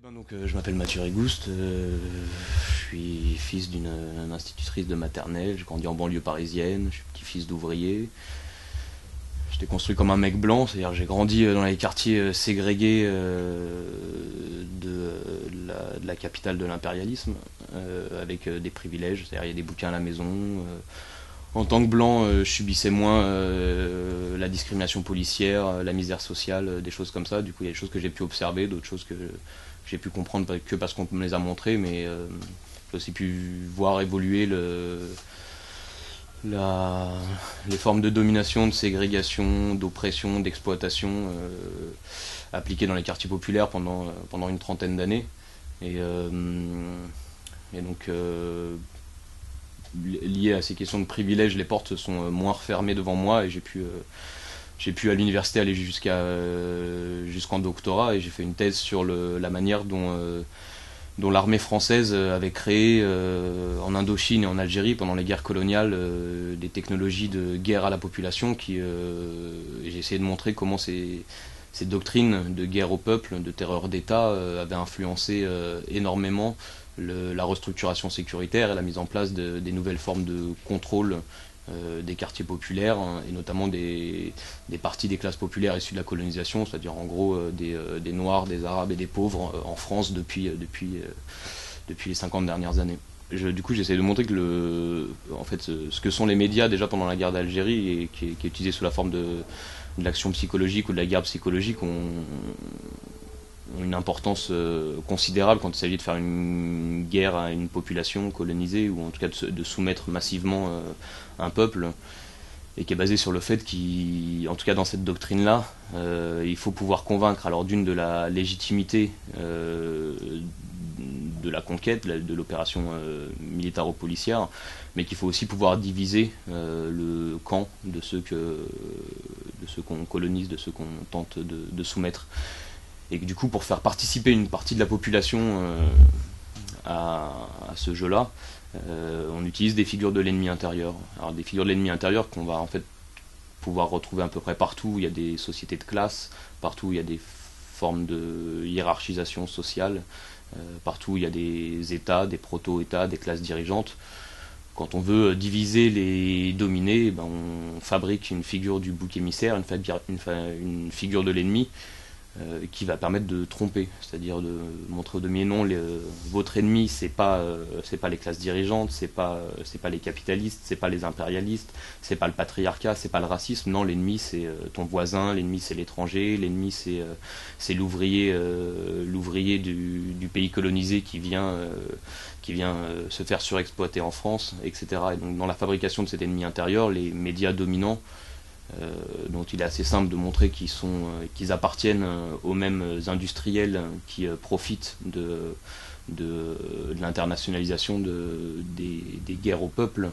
Je m'appelle Mathieu Rigouste, je suis fils d'une institutrice de maternelle, j'ai grandi en banlieue parisienne, je suis petit-fils d'ouvrier. J'étais construit comme un mec blanc, c'est-à-dire j'ai grandi dans les quartiers ségrégés de la capitale de l'impérialisme, avec des privilèges, c'est-à-dire il y a des bouquins à la maison. En tant que blanc, je subissais moins la discrimination policière, la misère sociale, des choses comme ça. Du coup, il y a des choses que j'ai pu observer, d'autres choses que j'ai pu comprendre que parce qu'on me les a montrées, mais j'ai aussi pu voir évoluer les formes de domination, de ségrégation, d'oppression, d'exploitation appliquées dans les quartiers populaires pendant une trentaine d'années. Et, euh, et donc, lié à ces questions de privilèges, les portes se sont moins refermées devant moi et j'ai pu à l'université aller jusqu'en doctorat et j'ai fait une thèse sur la manière dont l'armée française avait créé en Indochine et en Algérie pendant les guerres coloniales des technologies de guerre à la population et j'ai essayé de montrer comment ces doctrines de guerre au peuple, de terreur d'État avaient influencé énormément la restructuration sécuritaire et la mise en place des nouvelles formes de contrôle des quartiers populaires et notamment des parties des classes populaires issues de la colonisation, c'est-à-dire en gros des Noirs, des Arabes et des pauvres en France depuis les 50 dernières années. Du coup, j'essaie de montrer que en fait, ce que sont les médias déjà pendant la guerre d'Algérie et qui est utilisé sous la forme de l'action psychologique ou de la guerre psychologique ont une importance considérable quand il s'agit de faire une guerre à une population colonisée ou en tout cas de soumettre massivement un peuple et qui est basé sur le fait qu'en tout cas dans cette doctrine-là, il faut pouvoir convaincre alors d'une de la légitimité de la conquête, de l'opération militaro-policière, mais qu'il faut aussi pouvoir diviser le camp de ceux qu'on colonise, de ceux qu'on tente de soumettre. Et que du coup, pour faire participer une partie de la population à ce jeu-là, on utilise des figures de l'ennemi intérieur. Alors des figures de l'ennemi intérieur qu'on va en fait pouvoir retrouver à peu près partout où il y a des sociétés de classe, partout où il y a des formes de hiérarchisation sociale, partout où il y a des États, des proto-États, des classes dirigeantes. Quand on veut diviser les dominés, ben on fabrique une figure du bouc émissaire, une figure de l'ennemi, qui va permettre de tromper, c'est-à-dire de montrer au demi-non votre ennemi, c'est pas les classes dirigeantes, c'est pas les capitalistes, c'est pas les impérialistes, c'est pas le patriarcat, c'est pas le racisme. Non, l'ennemi c'est ton voisin, l'ennemi c'est l'étranger, l'ennemi c'est l'ouvrier du pays colonisé qui vient se faire surexploiter en France, etc. Et donc dans la fabrication de cet ennemi intérieur, les médias dominants dont il est assez simple de montrer qu'ils appartiennent aux mêmes industriels qui profitent de l'internationalisation des guerres au peuple.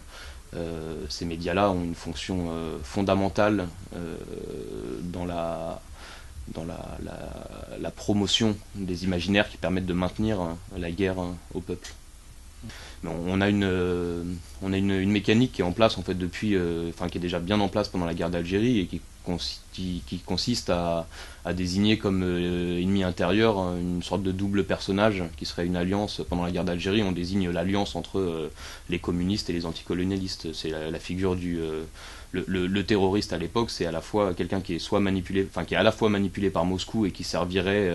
Ces médias-là ont une fonction fondamentale dans la promotion des imaginaires qui permettent de maintenir la guerre au peuple. On a une mécanique qui est en place en fait depuis, qui est déjà bien en place pendant la guerre d'Algérie et qui consiste à désigner comme ennemi intérieur une sorte de double personnage qui serait une alliance. Pendant la guerre d'Algérie, on désigne l'alliance entre les communistes et les anticolonialistes. C'est la figure le terroriste à l'époque, c'est à la fois quelqu'un qui est à la fois manipulé par Moscou et qui servirait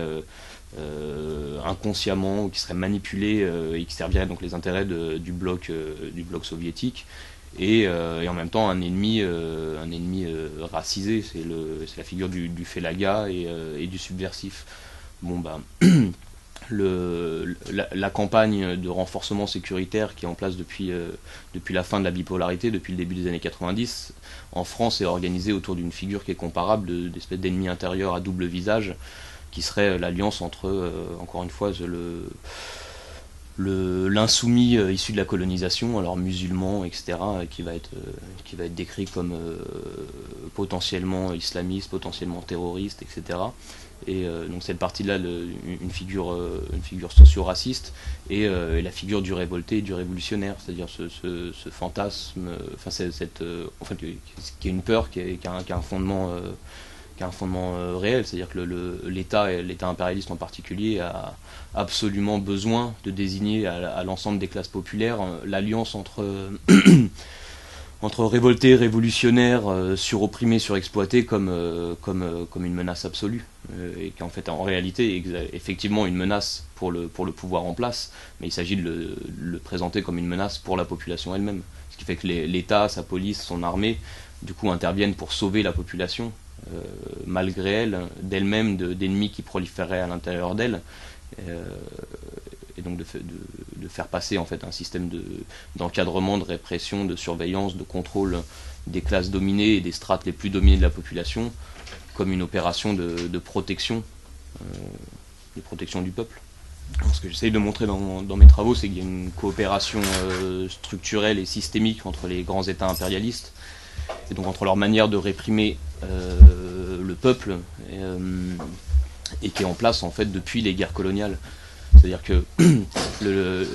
inconsciemment, ou qui serait manipulé et qui servirait donc les intérêts du bloc soviétique, et en même temps un ennemi racisé. C'est la figure du félaga et du subversif. Bon bah la campagne de renforcement sécuritaire qui est en place depuis la fin de la bipolarité, depuis le début des années 90, en France est organisée autour d'une figure qui est comparable, d'espèce d'ennemi intérieur à double visage, qui serait l'alliance entre, encore une fois, l'insoumis issu de la colonisation, alors musulman, etc., qui va être décrit comme potentiellement islamiste, potentiellement terroriste, etc. Et donc cette partie-là, une figure socio-raciste, et la figure du révolté et du révolutionnaire, c'est-à-dire ce fantasme, qui est une peur, qui a un fondement qui a un fondement réel, c'est-à-dire que l'État, et l'État impérialiste en particulier, a absolument besoin de désigner à l'ensemble des classes populaires l'alliance entre entre révoltés, révolutionnaires, suropprimés, surexploités comme une menace absolue. Et qu'en fait, en réalité, est effectivement une menace pour le pouvoir en place, mais il s'agit de le présenter comme une menace pour la population elle-même. Ce qui fait que l'État, sa police, son armée, du coup, interviennent pour sauver la population, malgré elle, d'elle-même, d'ennemis qui proliféraient à l'intérieur d'elle. Et donc de faire passer en fait un système d'encadrement, de répression, de surveillance, de contrôle des classes dominées et des strates les plus dominées de la population comme une opération de protection, du peuple. Alors, ce que j'essaye de montrer dans mes travaux, c'est qu'il y a une coopération structurelle et systémique entre les grands États impérialistes, et donc entre leur manière de réprimer le peuple, et qui est en place en fait depuis les guerres coloniales. C'est-à-dire que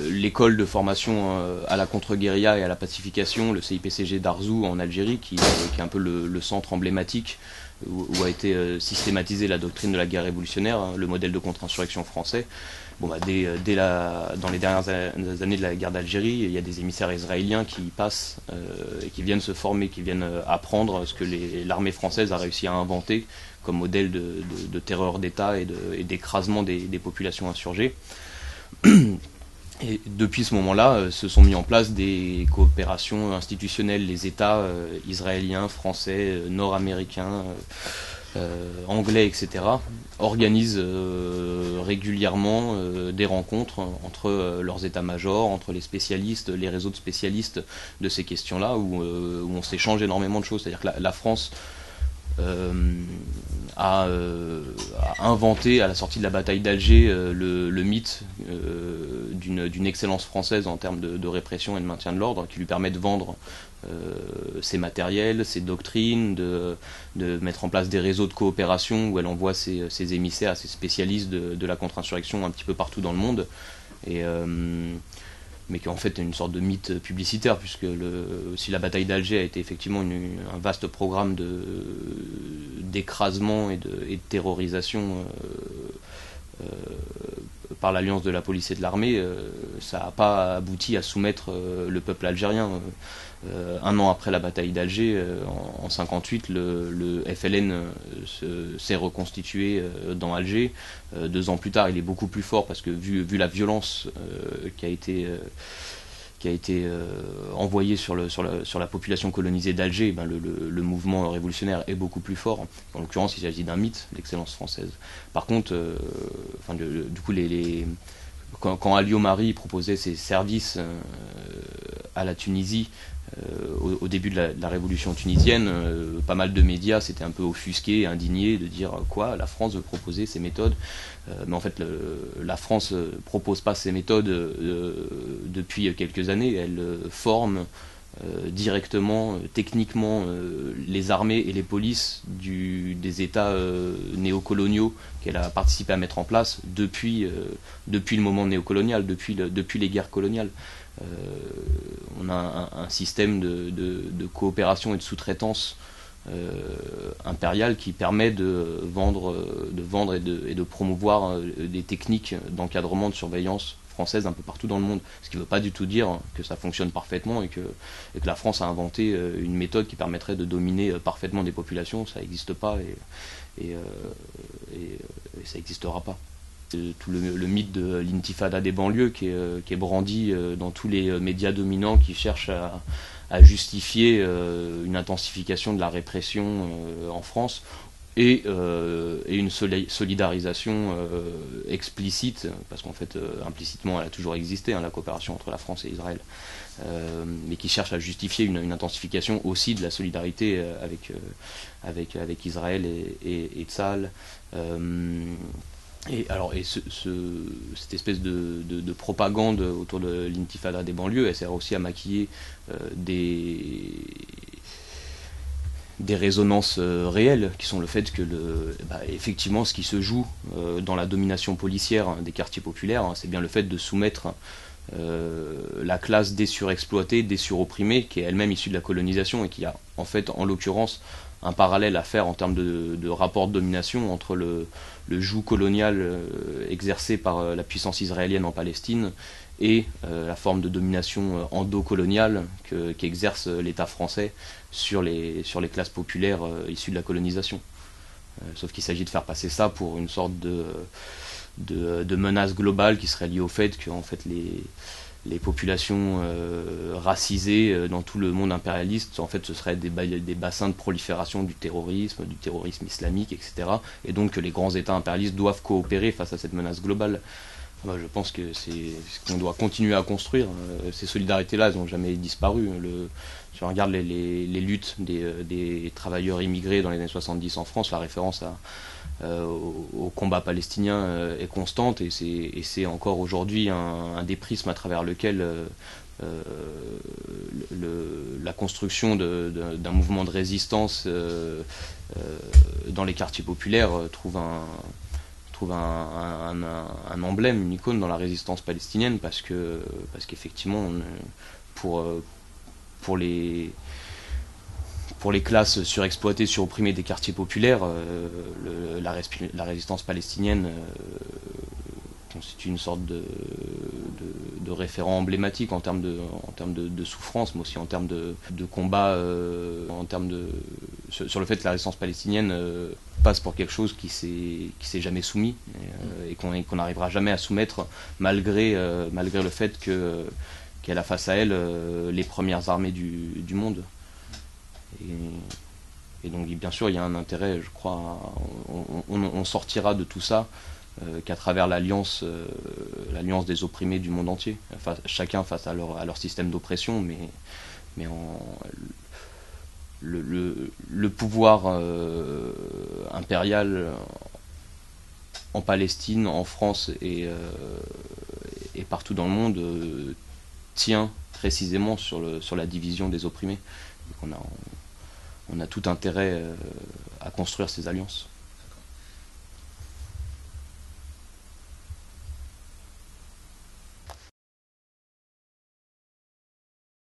l'école de formation à la contre-guérilla et à la pacification, le CIPCG d'Arzow en Algérie, qui est un peu le centre emblématique où a été systématisée la doctrine de la guerre révolutionnaire, le modèle de contre-insurrection français. Bon, dans les dernières années de la guerre d'Algérie, il y a des émissaires israéliens qui y passent et qui viennent se former, qui viennent apprendre ce que l'armée française a réussi à inventer comme modèle de terreur d'État et d'écrasement des populations insurgées. Et depuis ce moment-là, se sont mis en place des coopérations institutionnelles. Les États israéliens, français, nord-américains, anglais, etc., organisent régulièrement des rencontres entre leurs états-majors, entre les spécialistes, les réseaux de spécialistes de ces questions-là, où on s'échange énormément de choses. C'est-à-dire que la France a inventé à la sortie de la bataille d'Alger le mythe d'une excellence française en termes de répression et de maintien de l'ordre, qui lui permet de vendre ses matériels, ses doctrines, de mettre en place des réseaux de coopération où elle envoie ses émissaires, ses spécialistes de la contre-insurrection un petit peu partout dans le monde. Mais qui en fait est une sorte de mythe publicitaire, puisque si la bataille d'Alger a été effectivement un vaste programme d'écrasement et de terrorisation par l'alliance de la police et de l'armée, ça n'a pas abouti à soumettre le peuple algérien. Un an après la bataille d'Alger, en 1958, le FLN s'est reconstitué dans Alger. 2 ans plus tard, il est beaucoup plus fort parce que vu la violence qui a été envoyée sur la population colonisée d'Alger, ben le mouvement révolutionnaire est beaucoup plus fort. En l'occurrence, il s'agit d'un mythe, l'excellence française. Par contre, du coup, quand Alliot Marie proposait ses services à la Tunisie, au début de la révolution tunisienne, pas mal de médias s'étaient un peu offusqués, indignés de dire quoi, la France veut proposer ces méthodes. Mais en fait, la France propose pas ces méthodes depuis quelques années. Elle forme directement, techniquement, les armées et les polices des États néocoloniaux qu'elle a participé à mettre en place depuis le moment néocolonial, depuis les guerres coloniales. On a un système de coopération et de sous-traitance impériale qui permet de vendre et de promouvoir des techniques d'encadrement, de surveillance française un peu partout dans le monde. Ce qui ne veut pas du tout dire que ça fonctionne parfaitement et que la France a inventé une méthode qui permettrait de dominer parfaitement des populations. Ça n'existe pas et ça n'existera pas. Tout le mythe de l'intifada des banlieues qui est brandi dans tous les médias dominants qui cherchent à justifier une intensification de la répression en France et une solidarisation explicite, parce qu'en fait implicitement elle a toujours existé, la coopération entre la France et Israël, mais qui cherche à justifier une intensification aussi de la solidarité avec Israël et Tzahal. Cette espèce de propagande autour de l'intifada des banlieues, elle sert aussi à maquiller des résonances réelles, qui sont le fait que effectivement ce qui se joue dans la domination policière des quartiers populaires, c'est bien le fait de soumettre la classe des surexploités, des suropprimés, qui est elle-même issue de la colonisation et qui a en fait en l'occurrence un parallèle à faire en termes de rapport de domination entre le joug colonial exercé par la puissance israélienne en Palestine et la forme de domination endocoloniale qu'exerce l'État français sur les classes populaires issues de la colonisation. Sauf qu'il s'agit de faire passer ça pour une sorte de menace globale qui serait liée au fait que en fait, les populations racisées dans tout le monde impérialiste, en fait, ce seraient des bassins de prolifération du terrorisme islamique, etc. Et donc que les grands États impérialistes doivent coopérer face à cette menace globale. Moi, je pense que c'est ce qu'on doit continuer à construire. Ces solidarités-là, elles n'ont jamais disparu. Si on regarde les luttes des travailleurs immigrés dans les années 70 en France, la référence au combat palestinien est constante, et c'est encore aujourd'hui un des prismes à travers lequel la construction d'un mouvement de résistance dans les quartiers populaires trouve un emblème, une icône dans la résistance palestinienne, parce qu'effectivement, pour les classes surexploitées, suropprimées des quartiers populaires, la résistance palestinienne constitue une sorte de référent emblématique en termes de souffrance, mais aussi en termes de combat, sur le fait que la résistance palestinienne passe pour quelque chose qui s'est jamais soumis, et qu'on n'arrivera jamais à soumettre, malgré le fait qu'elle a face à elle les premières armées du monde. Et donc bien sûr il y a un intérêt, je crois, on sortira de tout ça qu'à travers l'alliance des opprimés du monde entier, chacun face à leur système d'oppression, mais le pouvoir impérial en Palestine, en France et partout dans le monde tient précisément sur la division des opprimés. Donc on a tout intérêt à construire ces alliances.